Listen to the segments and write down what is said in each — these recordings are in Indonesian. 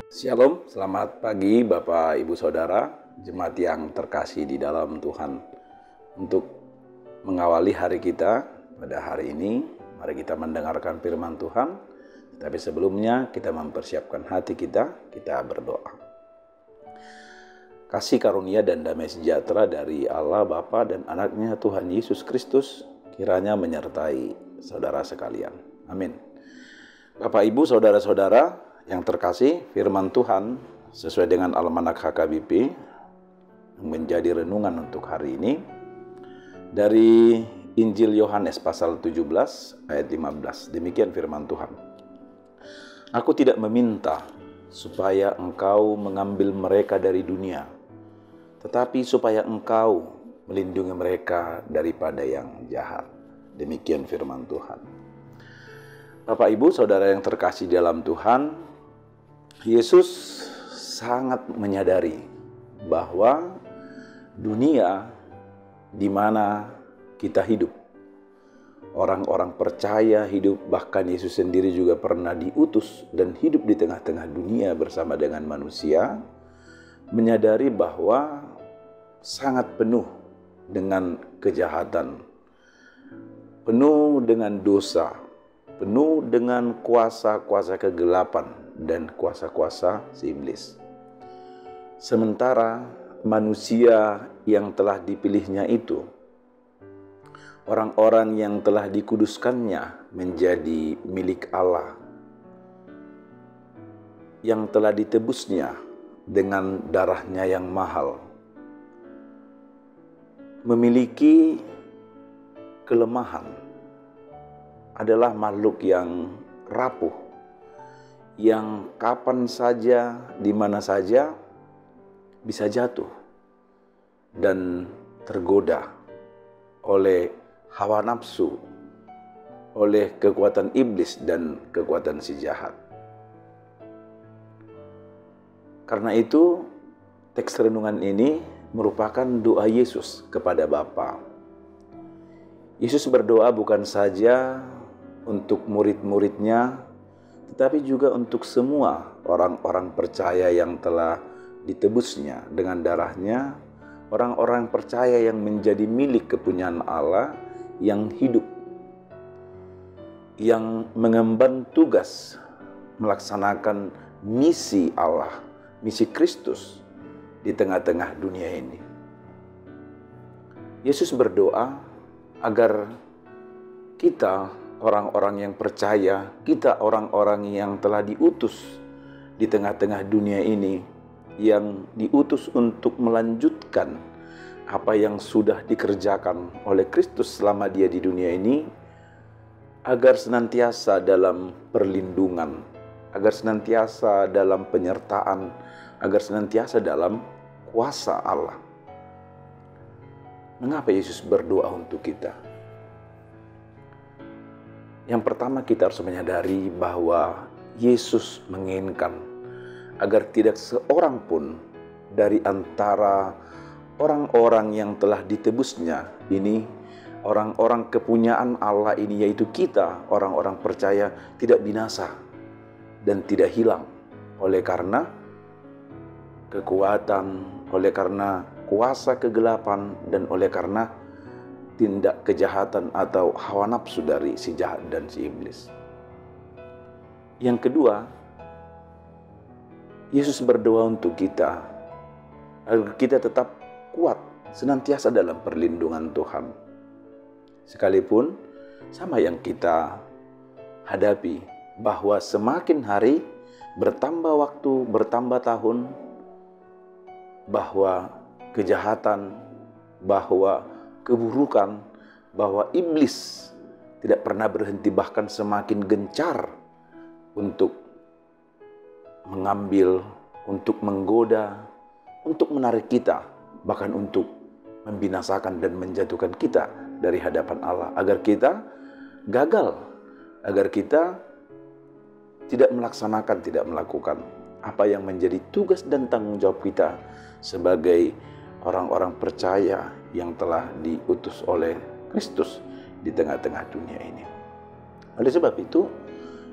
Shalom, selamat pagi Bapak Ibu Saudara, jemaat yang terkasih di dalam Tuhan. Untuk mengawali hari kita pada hari ini, mari kita mendengarkan firman Tuhan. Tapi sebelumnya kita mempersiapkan hati kita berdoa. Kasih karunia dan damai sejahtera dari Allah Bapa dan Anaknya Tuhan Yesus Kristus kiranya menyertai saudara sekalian. Amin. Bapak Ibu Saudara-saudara yang terkasih, firman Tuhan sesuai dengan Almanak HKBP menjadi renungan untuk hari ini dari Injil Yohanes pasal 17 ayat 15. Demikian firman Tuhan. Aku tidak meminta supaya engkau mengambil mereka dari dunia, tetapi supaya engkau melindungi mereka daripada yang jahat. Demikian firman Tuhan. Bapak Ibu Saudara yang terkasih dalam Tuhan, Yesus sangat menyadari bahwa dunia di mana kita hidup, orang-orang percaya hidup, bahkan Yesus sendiri juga pernah diutus dan hidup di tengah-tengah dunia bersama dengan manusia, menyadari bahwa sangat penuh dengan kejahatan, penuh dengan dosa, penuh dengan kuasa-kuasa kegelapan dan kuasa-kuasa si iblis. Sementara manusia yang telah dipilihnya itu, orang-orang yang telah dikuduskannya menjadi milik Allah, yang telah ditebusnya dengan darahnya yang mahal, memiliki kelemahan, adalah makhluk yang rapuh, yang kapan saja, di mana saja bisa jatuh dan tergoda oleh hawa nafsu, oleh kekuatan iblis dan kekuatan si jahat. Karena itu, teks renungan ini merupakan doa Yesus kepada Bapa. Yesus berdoa bukan saja untuk murid-muridnya, tetapi juga untuk semua orang-orang percaya yang telah ditebusnya dengan darahnya, orang-orang percaya yang menjadi milik kepunyaan Allah, yang hidup, yang mengemban tugas melaksanakan misi Allah, misi Kristus di tengah-tengah dunia ini. Yesus berdoa agar kita, orang-orang yang percaya, kita orang-orang yang telah diutus di tengah-tengah dunia ini, yang diutus untuk melanjutkan apa yang sudah dikerjakan oleh Kristus selama dia di dunia ini, agar senantiasa dalam perlindungan, agar senantiasa dalam penyertaan, agar senantiasa dalam kuasa Allah. Mengapa Yesus berdoa untuk kita? Yang pertama, kita harus menyadari bahwa Yesus menginginkan agar tidak seorang pun dari antara orang-orang yang telah ditebusnya ini, orang-orang kepunyaan Allah ini, yaitu kita, orang-orang percaya, tidak binasa dan tidak hilang oleh karena kekuatan, oleh karena kuasa kegelapan, dan oleh karena tindak kejahatan atau hawa nafsu dari si jahat dan si iblis. Yang kedua, Yesus berdoa untuk kita agar kita tetap kuat, senantiasa dalam perlindungan Tuhan. Sekalipun sama yang kita hadapi, bahwa semakin hari bertambah waktu, bertambah tahun, bahwa kejahatan, bahwa keburukan, bahwa iblis tidak pernah berhenti, bahkan semakin gencar untuk mengambil, untuk menggoda, untuk menarik kita, bahkan untuk membinasakan dan menjatuhkan kita dari hadapan Allah, agar kita gagal, agar kita tidak melaksanakan, tidak melakukan apa yang menjadi tugas dan tanggung jawab kita sebagai orang-orang percaya yang telah diutus oleh Kristus di tengah-tengah dunia ini. Oleh sebab itu,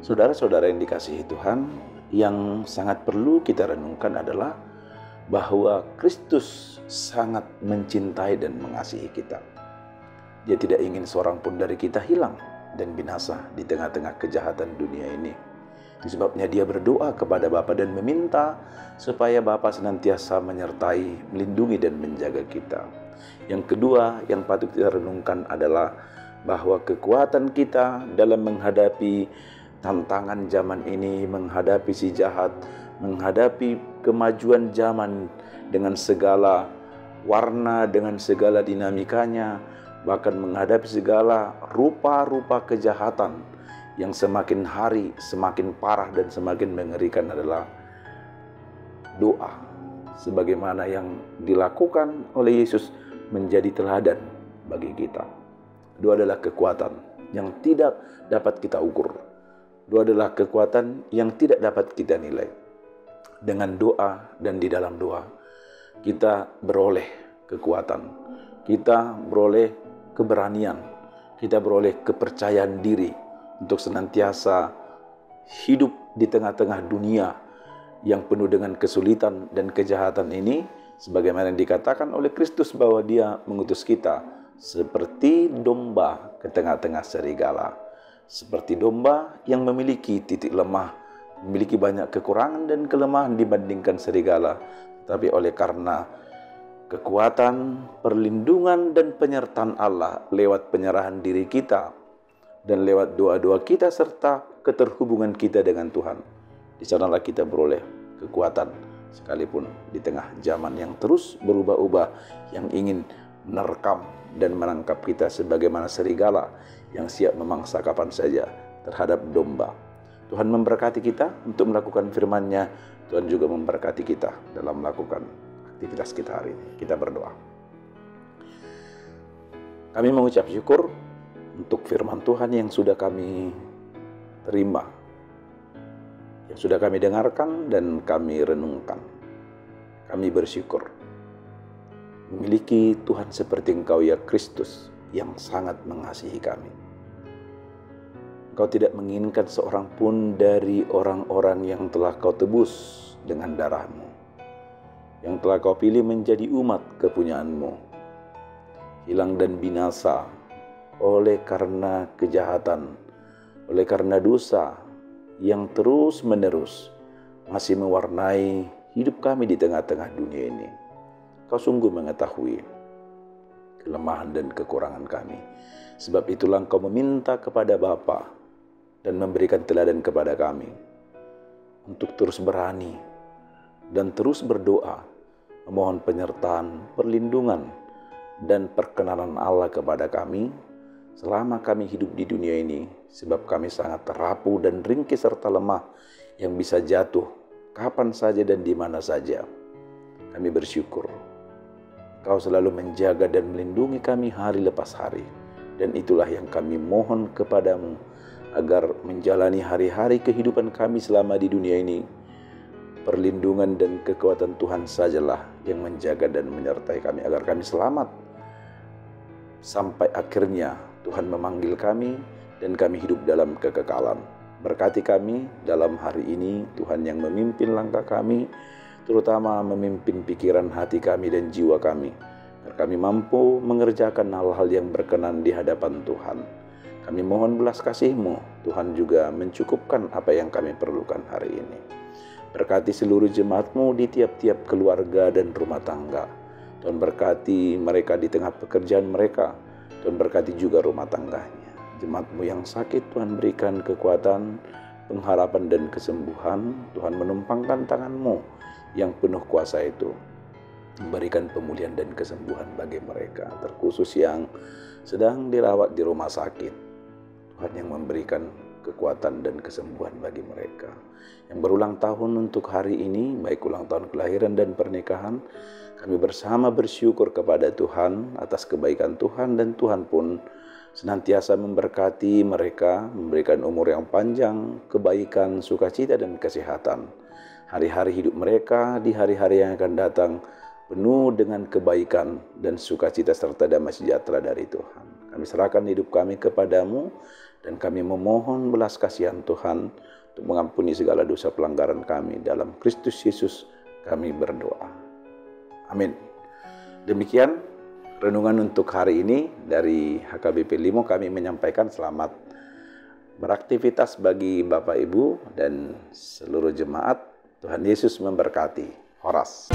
saudara-saudara yang dikasihi Tuhan, yang sangat perlu kita renungkan adalah bahwa Kristus sangat mencintai dan mengasihi kita. Dia tidak ingin seorang pun dari kita hilang dan binasa di tengah-tengah kejahatan dunia ini. Itu sebabnya dia berdoa kepada Bapa dan meminta supaya Bapa senantiasa menyertai, melindungi dan menjaga kita. Yang kedua yang patut kita renungkan adalah bahwa kekuatan kita dalam menghadapi tantangan zaman ini, menghadapi si jahat, menghadapi kemajuan zaman dengan segala warna, dengan segala dinamikanya, bahkan menghadapi segala rupa-rupa kejahatan yang semakin hari semakin parah dan semakin mengerikan adalah doa. Sebagaimana yang dilakukan oleh Yesus menjadi teladan bagi kita. Doa adalah kekuatan yang tidak dapat kita ukur. Doa adalah kekuatan yang tidak dapat kita nilai. Dengan doa dan di dalam doa, kita beroleh kekuatan, kita beroleh keberanian, kita beroleh kepercayaan diri untuk senantiasa hidup di tengah-tengah dunia yang penuh dengan kesulitan dan kejahatan ini, sebagaimana yang dikatakan oleh Kristus bahwa Dia mengutus kita seperti domba ke tengah-tengah serigala. Seperti domba yang memiliki titik lemah, memiliki banyak kekurangan dan kelemahan dibandingkan serigala. Tapi oleh karena kekuatan, perlindungan dan penyertaan Allah lewat penyerahan diri kita dan lewat doa-doa kita serta keterhubungan kita dengan Tuhan, di sanalah kita beroleh kekuatan sekalipun di tengah zaman yang terus berubah-ubah, yang ingin menerkam dan menangkap kita sebagaimana serigala yang siap memangsa kapan saja terhadap domba. Tuhan memberkati kita untuk melakukan firman-Nya. Tuhan juga memberkati kita dalam melakukan aktivitas kita hari ini. Kita berdoa. Kami mengucap syukur untuk firman Tuhan yang sudah kami terima, yang sudah kami dengarkan dan kami renungkan. Kami bersyukur memiliki Tuhan seperti Engkau ya Kristus yang sangat mengasihi kami. Engkau tidak menginginkan seorang pun dari orang-orang yang telah Kau tebus dengan darah-Mu, yang telah Kau pilih menjadi umat kepunyaan-Mu, hilang dan binasa oleh karena kejahatan, oleh karena dosa yang terus-menerus masih mewarnai hidup kami di tengah-tengah dunia ini. Kau sungguh mengetahui kelemahan dan kekurangan kami. Sebab itulah Engkau meminta kepada Bapa dan memberikan teladan kepada kami untuk terus berani dan terus berdoa, memohon penyertaan, perlindungan, dan perkenanan Allah kepada kami selama kami hidup di dunia ini, sebab kami sangat rapuh dan ringkih serta lemah yang bisa jatuh kapan saja dan di mana saja. Kami bersyukur Kau selalu menjaga dan melindungi kami hari lepas hari, dan itulah yang kami mohon kepadamu agar menjalani hari-hari kehidupan kami selama di dunia ini. Perlindungan dan kekuatan Tuhan sajalah yang menjaga dan menyertai kami agar kami selamat sampai akhirnya Tuhan memanggil kami dan kami hidup dalam kekekalan. Berkati kami dalam hari ini, Tuhan yang memimpin langkah kami, terutama memimpin pikiran hati kami dan jiwa kami, agar kami mampu mengerjakan hal-hal yang berkenan di hadapan Tuhan. Kami mohon belas kasih-Mu, Tuhan juga mencukupkan apa yang kami perlukan hari ini. Berkati seluruh jemaat-Mu di tiap-tiap keluarga dan rumah tangga. Tuhan berkati mereka di tengah pekerjaan mereka. Tuhan berkati juga rumah tangganya. Jemaat-Mu yang sakit, Tuhan berikan kekuatan, pengharapan dan kesembuhan. Tuhan menumpangkan tangan-Mu yang penuh kuasa itu, memberikan pemulihan dan kesembuhan bagi mereka, terkhusus yang sedang dirawat di rumah sakit. Tuhan yang memberikan kekuatan dan kesembuhan bagi mereka. Yang berulang tahun untuk hari ini, baik ulang tahun kelahiran dan pernikahan, kami bersama bersyukur kepada Tuhan atas kebaikan Tuhan, dan Tuhan pun senantiasa memberkati mereka, memberikan umur yang panjang, kebaikan, sukacita dan kesehatan. Hari-hari hidup mereka di hari-hari yang akan datang penuh dengan kebaikan dan sukacita serta damai sejahtera dari Tuhan. Kami serahkan hidup kami kepadamu Dan kami memohon belas kasihan Tuhan untuk mengampuni segala dosa pelanggaran kami. Dalam Kristus Yesus kami berdoa. Amin. Demikian renungan untuk hari ini dari HKBP Limo. Kami menyampaikan selamat beraktivitas bagi Bapak Ibu dan seluruh jemaat. Tuhan Yesus memberkati. Horas.